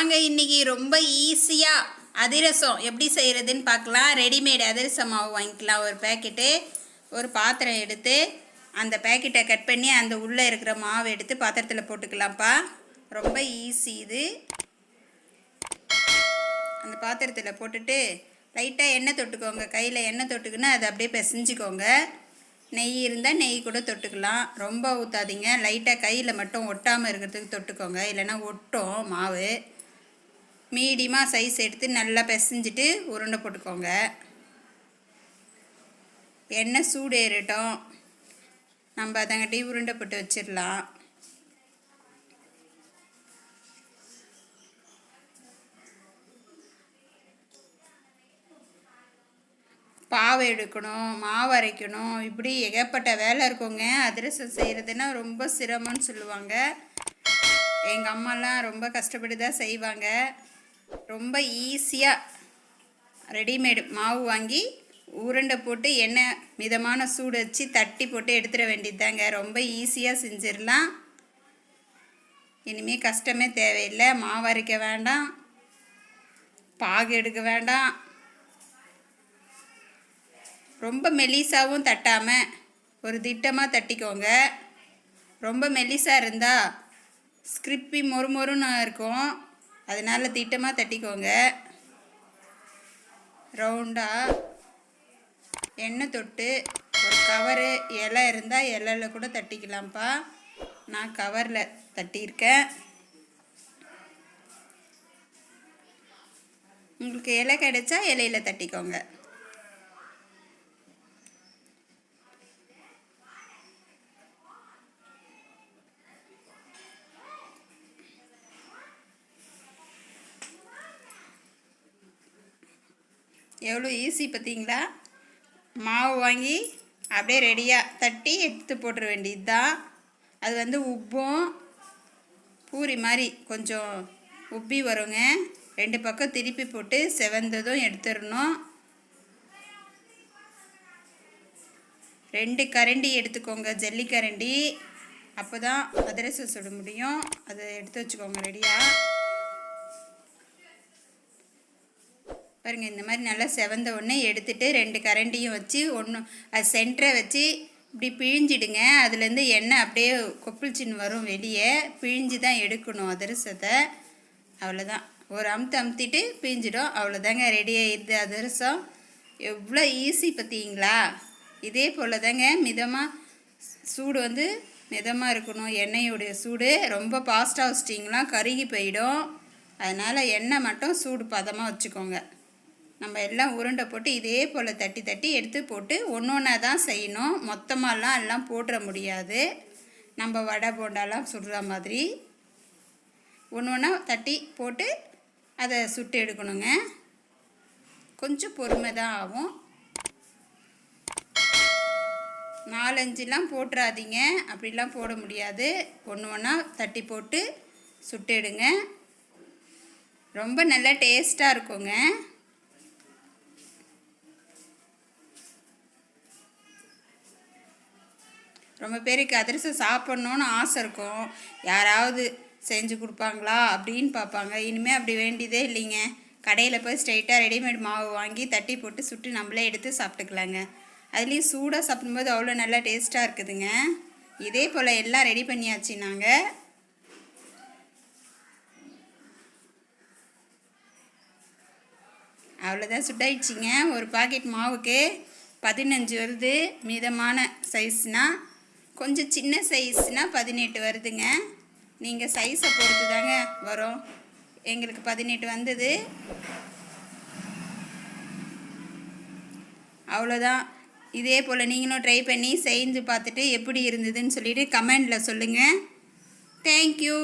வாங்க இன்றைக்கி ரொம்ப ஈஸியாக அதிரசம் எப்படி செய்கிறதுன்னு பார்க்கலாம். ரெடிமேட் அதிரசம் மாவு வாங்கிக்கலாம். ஒரு பேக்கெட்டு, ஒரு பாத்திரம் எடுத்து அந்த பேக்கெட்டை கட் பண்ணி அந்த உள்ளே இருக்கிற மாவு எடுத்து பாத்திரத்தில் போட்டுக்கலாம்ப்பா. ரொம்ப ஈஸி இது. அந்த பாத்திரத்தில் போட்டுட்டு லைட்டாக எண்ணெய் தொட்டுக்கோங்க. கையில் எண்ணெய் தொட்டுக்குன்னா அதை அப்படியே பிசைஞ்சிக்கோங்க. நெய் இருந்தால் நெய் கூட தொட்டுக்கலாம். ரொம்ப ஊற்றாதீங்க. லைட்டாக கையில் மட்டும் ஒட்டாமல் இருக்கிறதுக்கு தொட்டுக்கோங்க, இல்லைன்னா ஒட்டும் மாவு. மீடியமாக சைஸ் எடுத்து நல்லா பிசைஞ்சிட்டு உருண்டை போட்டுக்கோங்க. எண்ணெய் சூடு ஏறட்டும், நம்ம அதங்கட்டி உருண்டை போட்டு வச்சிடலாம். பாவை எடுக்கணும், மாவு அரைக்கணும், இப்படி ஏகப்பட்ட வேலை இருக்குங்க. அதிரசம் செய்கிறதுனா ரொம்ப சிரமம்னு சொல்லுவாங்க. எங்கள் அம்மாலாம் ரொம்ப கஷ்டப்பட்டு தான் செய்வாங்க. ரொம்ப ஈஸியாக ரெடிமேடு மாவு வாங்கி உருண்டை போட்டு எண்ணெய் மிதமான சூடு வச்சு தட்டி போட்டு எடுத்துட வேண்டியது தாங்க. ரொம்ப ஈஸியாக செஞ்சிடலாம். இனிமேல் கஷ்டமே தேவையில்லை. மாவு அரைக்க வேண்டாம், பாகு எடுக்க வேண்டாம். ரொம்ப மெலிசாவும் தட்டாமல் ஒரு திட்டமாக தட்டிக்கோங்க. ரொம்ப மெலிசாக இருந்தால் ஸ்கிரிப்பி மொறுமொறுன்னு இருக்கும். அதனால் திட்டமாக தட்டிக்கோங்க. ரவுண்டாக எண்ணெய் தொட்டு ஒரு கவரு இலை இருந்தால் இலையில் கூட தட்டிக்கலாம்ப்பா. நான் கவரில் தட்டியிருக்கேன். உங்களுக்கு இலை கிடைச்சா இலையில் தட்டிக்கோங்க. எவ்வளோ ஈஸி பார்த்தீங்களா? மாவு வாங்கி அப்படியே ரெடியாக தட்டி எடுத்து போட்டுற வேண்டியது தான். அது உப்பும் பூரி மாதிரி கொஞ்சம் உப்பி வருங்க. 2 பக்கம் திருப்பி போட்டு செவந்ததும் எடுத்துடணும். 2 கரண்டி எடுத்துக்கோங்க, ஜல்லிக்கரண்டி. அப்போ தான் அதிரசம் சுட முடியும். அதை எடுத்து வச்சுக்கோங்க ரெடியாக. பாருங்கள், இந்த மாதிரி நல்லா செவந்த ஒன்று எடுத்துகிட்டு 2 கரண்டியும் வச்சு அது சென்டரை வச்சு இப்படி பிழிஞ்சிடுங்க. அதுலேருந்து எண்ணெய் அப்படியே கொப்பிள்ச்சின்னு வரும் வெளியே. பிழிஞ்சு தான் எடுக்கணும் அதிரசத்தை. அவ்வளோதான். ஒரு அமுத்திட்டு பிழிஞ்சிடும். அவ்வளோதாங்க, ரெடி ஆகிடுது அதிரசம். எவ்வளோ ஈஸி பார்த்தீங்களா? இதே போல் தாங்க மிதமாக சூடு மிதமாக இருக்கணும். எண்ணெயோடைய சூடு ரொம்ப ஃபாஸ்ட்டாக வச்சிட்டிங்களா கருகி போயிடும். அதனால் எண்ணெய் மட்டும் சூடு பதமாக வச்சுக்கோங்க. நம்ம எல்லாம் உருண்டை போட்டு இதே போல் தட்டி தட்டி எடுத்து போட்டு ஒன்றா தான் செய்யணும். மொத்தமாகலாம் எல்லாம் போட்டுற முடியாது. நம்ம வடை போண்டாலாம் சுடுற மாதிரி ஒன்றா தட்டி போட்டு அதை சுட்டு எடுக்கணுங்க. கொஞ்சம் பொறுமை தான் ஆகும். 4-5லாம் போட்டுறாதீங்க, அப்படிலாம் போட முடியாது. ஒன்றா தட்டி போட்டு சுட்டு எடுங்க. ரொம்ப நல்லா டேஸ்ட்டாக இருக்குங்க. ரொம்ப பேருக்கு அதிரசம் சாப்பிட்ணுன்னு ஆசை இருக்கும். யாராவது செஞ்சு கொடுப்பாங்களா அப்படின்னு பார்ப்பாங்க. இனிமேல் அப்படி வேண்டியதே இல்லைங்க. கடையில் போய் ஸ்ட்ரைட்டாக ரெடிமேட் மாவு வாங்கி தட்டி போட்டு சுட்டு நம்மளே எடுத்து சாப்பிட்டுக்கலாங்க. அதுலேயும் சூடாக சாப்பிடும்போது அவ்வளோ நல்லா டேஸ்ட்டாக இருக்குதுங்க. இதே போல் எல்லாம் ரெடி பண்ணியாச்சு. நாங்கள் அவ்வளோதான், சுட்டாயிடுச்சிங்க. ஒரு பாக்கெட் மாவுக்கு 15 வருது. மிதமான சைஸ்னால், கொஞ்சம் சின்ன சைஸ்னால் 18 வருதுங்க. நீங்கள் சைஸை பொறுத்து தாங்க வரும். எங்களுக்கு 18 வந்தது. அவ்வளோதான். இதே போல் நீங்களும் ட்ரை பண்ணி செஞ்சு பார்த்துட்டு எப்படி இருந்ததுன்னு சொல்லிவிட்டு கமெண்டில் சொல்லுங்கள். தேங்க்யூ.